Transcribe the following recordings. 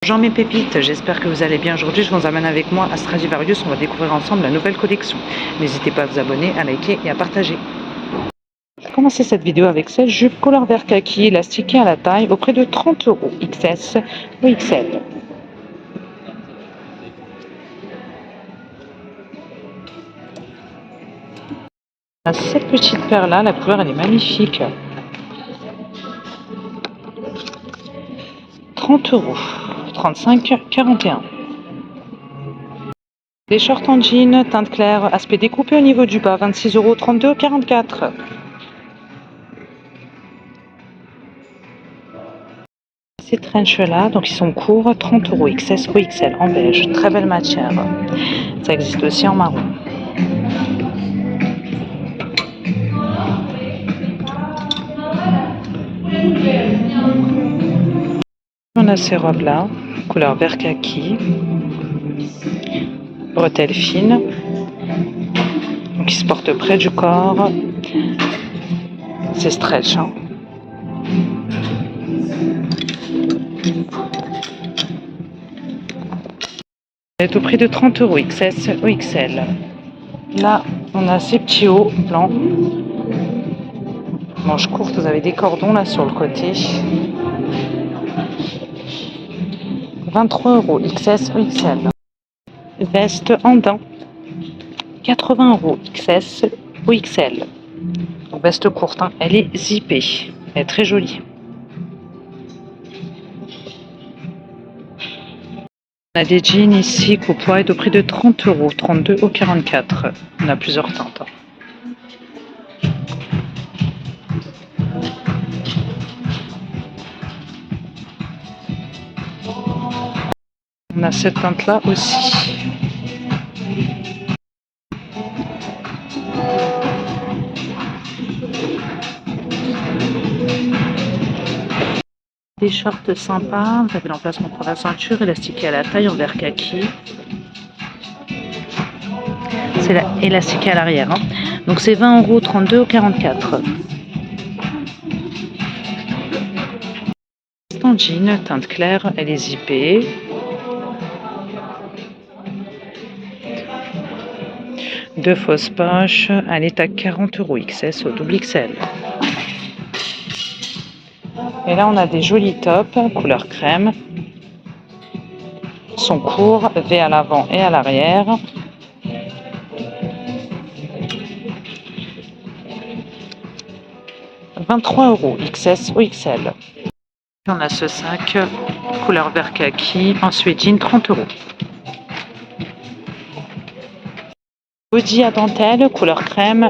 Bonjour mes pépites, j'espère que vous allez bien. Aujourd'hui, je vous emmène avec moi à Stradivarius. On va découvrir ensemble la nouvelle collection. N'hésitez pas à vous abonner, à liker et à partager. Je vais commencer cette vidéo avec cette jupe couleur vert kaki élastiquée à la taille au prix de 30 € XS ou XL. Cette petite paire là, la couleur elle est magnifique. 30 €, 35,41 €. Des shorts en jean, teinte claire, aspect découpé au niveau du bas, 26 €, 32,44 €. Ces trench là, donc ils sont courts, 30 € XS ou XL en beige, très belle matière. Ça existe aussi en marron. On a ces robes là, couleur vert kaki, bretelles fines, donc qui se portent près du corps. C'est stretch. Hein. Elle est au prix de 30 € XS ou XL. Là, on a ces petits hauts blancs. Manches courtes, vous avez des cordons là sur le côté. 23 € XS ou XL. Veste en daim. 80 € XS ou XL. Donc, veste courte, hein. Elle est zippée. Elle est très jolie. On a des jeans ici, Copois est au prix de 30 €, 32 € ou 44 €. On a plusieurs teintes. On a cette teinte là aussi. Des shorts sympas, vous avez l'emplacement pour la ceinture, élastiqué à la taille en vert kaki. C'est élastiqué à l'arrière. Hein. Donc c'est 20 €, 32 € ou 44 €. En jean, teinte claire, elle est zippée. Deux fausses poches, elle est à 40 € XS au double XL. Et là, on a des jolis tops, couleur crème. Ils sont courts, V à l'avant et à l'arrière. « 23 € XS ou XL. On a ce sac, couleur vert kaki, en suédine, 30 €. Body à dentelle, couleur crème.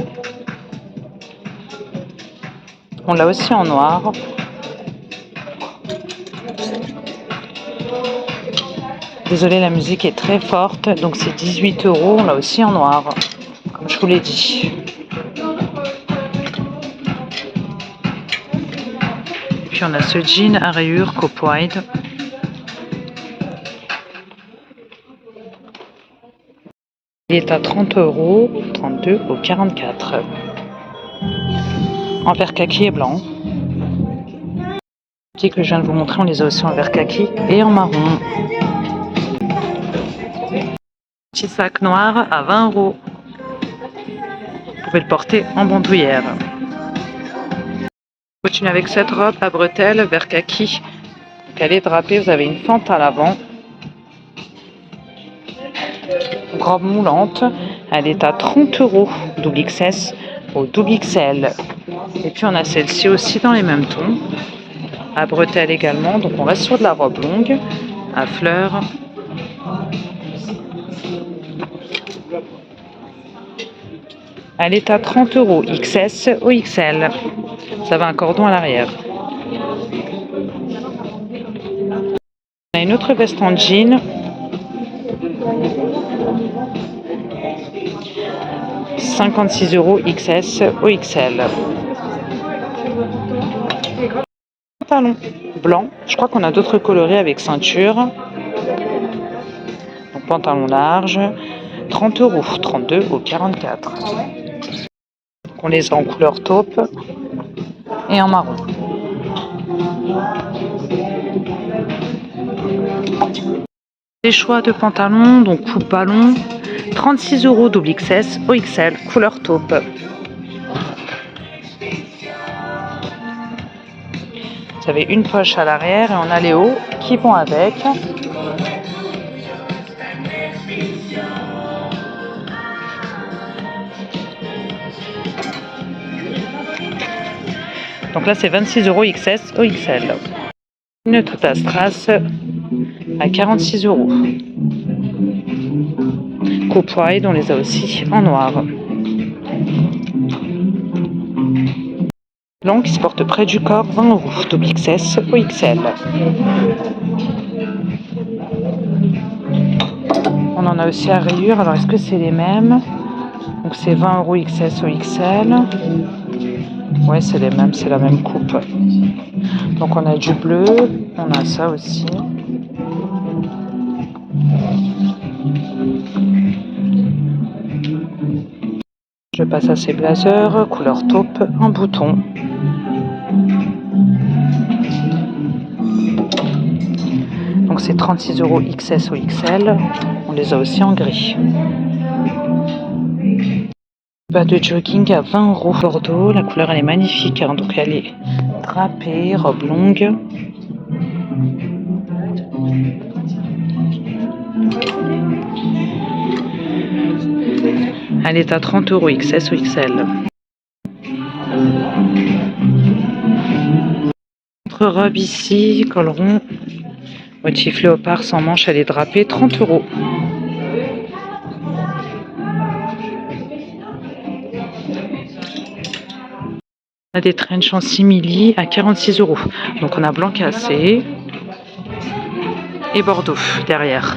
On l'a aussi en noir. Désolée, la musique est très forte, donc c'est 18 €. On l'a aussi en noir, comme je vous l'ai dit. Et puis on a ce jean à rayures Copois. Il est à 30 €, 32 € ou 44 €. En vert kaki et blanc. Les que je viens de vous montrer, on les a aussi en vert kaki et en marron. Petit sac noir à 20 €. Vous pouvez le porter en bandoulière. On continue avec cette robe à bretelles vert kaki. Donc elle est drapée, vous avez une fente à l'avant. Robe moulante, elle est à 30 € double XS au double XL. Et puis on a celle-ci aussi dans les mêmes tons, à bretelles également. Donc on reste sur de la robe longue, à fleurs. Elle est à 30 € XS ou XL. Ça va un cordon à l'arrière. On a une autre veste en jean. 56 € XS ou XL. Pantalon blanc. Je crois qu'on a d'autres coloris avec ceinture. Donc pantalon large. 30 €, 32 € ou 44 €. On les a en couleur taupe et en marron. Des choix de pantalons, donc coupe ballon, 36 € double XS, OXL, couleur taupe. Vous avez une poche à l'arrière et on a les hauts qui vont avec. Donc là c'est 26 € XS, OXL. Une Tota Strass à 46 €. Coupe wide, on les a aussi en noir. Long qui se porte près du corps, 20 €, double XS, OXL. On en a aussi à rayures, alors est-ce que c'est les mêmes? Donc c'est 20 € XS, OXL. Ouais, c'est les mêmes, c'est la même coupe. Donc on a du bleu, on a ça aussi. Je passe à ces blazers, couleur taupe, en bouton. Donc c'est 36 € XS ou XL. On les a aussi en gris. Bas de jogging à 20 € Bordeaux. La couleur elle est magnifique, hein. Donc elle est drapée, robe longue. Elle est à 30 € XS ou XL. Autre robe ici, col rond, motif léopard sans manche, elle est drapée, 30 €. On a des trench en simili à 46 €. Donc on a blanc cassé et bordeaux derrière.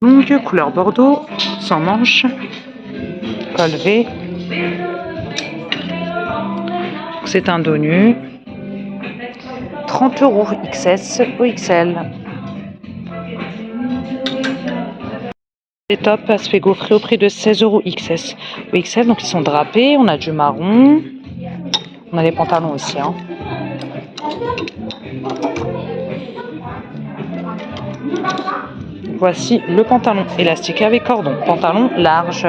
Longue couleur bordeaux, sans manche, col V. C'est un dos nu. 30 € XS ou XL. Les tops se fait gaufrer au prix de 16 € XS ou XL. Donc ils sont drapés. On a du marron. On a les pantalons aussi, hein. Voici le pantalon élastique avec cordon. Pantalon large.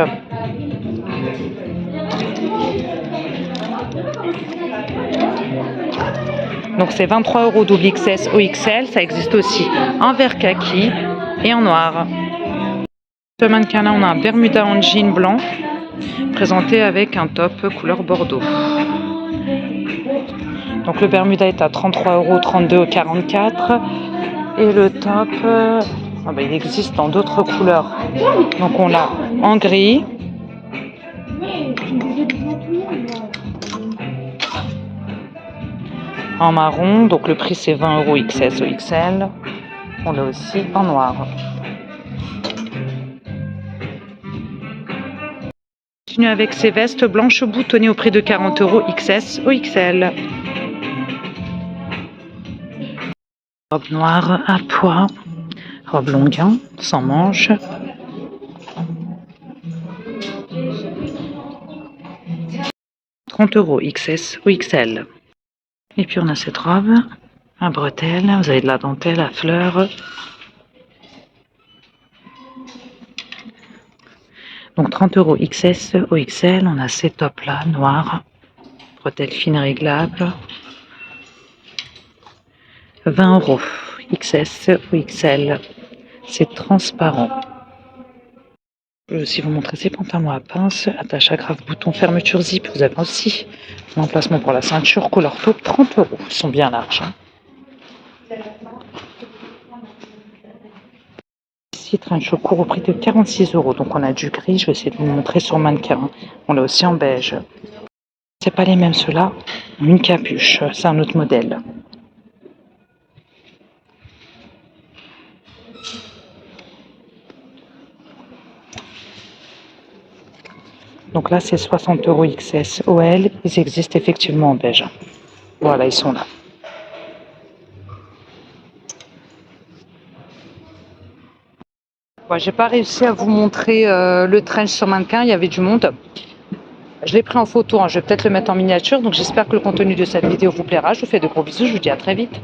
Donc c'est 23 € double XS ou XL. Ça existe aussi en vert kaki et en noir. Ce mannequin là, on a un bermuda en jean blanc présenté avec un top couleur bordeaux. Donc le bermuda est à 33 €, 32 € 44. Et le top, il existe dans d'autres couleurs. Donc on l'a en gris. En marron, donc le prix c'est 20 € XS ou XL. On l'a aussi en noir. Continue avec ces vestes blanches boutonnées au prix de 40 € XS ou XL. Robe noire à pois, robe longue, sans manches. « 30 € XS ou XL. Et puis on a cette robe à bretelles, vous avez de la dentelle à fleurs. Donc 30 € XS ou XL, on a ces tops là, noirs, bretelles fines réglables. 20 € XS ou XL, c'est transparent. Je vais aussi vous montrer ces pantalons à pince, attache à grave, bouton, fermeture zip. Vous avez aussi un emplacement pour la ceinture, couleur taupe, 30 €. Ils sont bien larges, hein. Ici, trench au court au prix de 46 €. Donc on a du gris, je vais essayer de vous montrer sur mannequin. On l'a aussi en beige. C'est pas les mêmes ceux-là. Une capuche, c'est un autre modèle. Donc là, c'est 60 € XS OL. Ils existent effectivement en beige. Voilà, ils sont là. Ouais, j'ai pas réussi à vous montrer le trench sur mannequin, il y avait du monde. Je l'ai pris en photo, hein, je vais peut-être le mettre en miniature. Donc j'espère que le contenu de cette vidéo vous plaira. Je vous fais de gros bisous, je vous dis à très vite.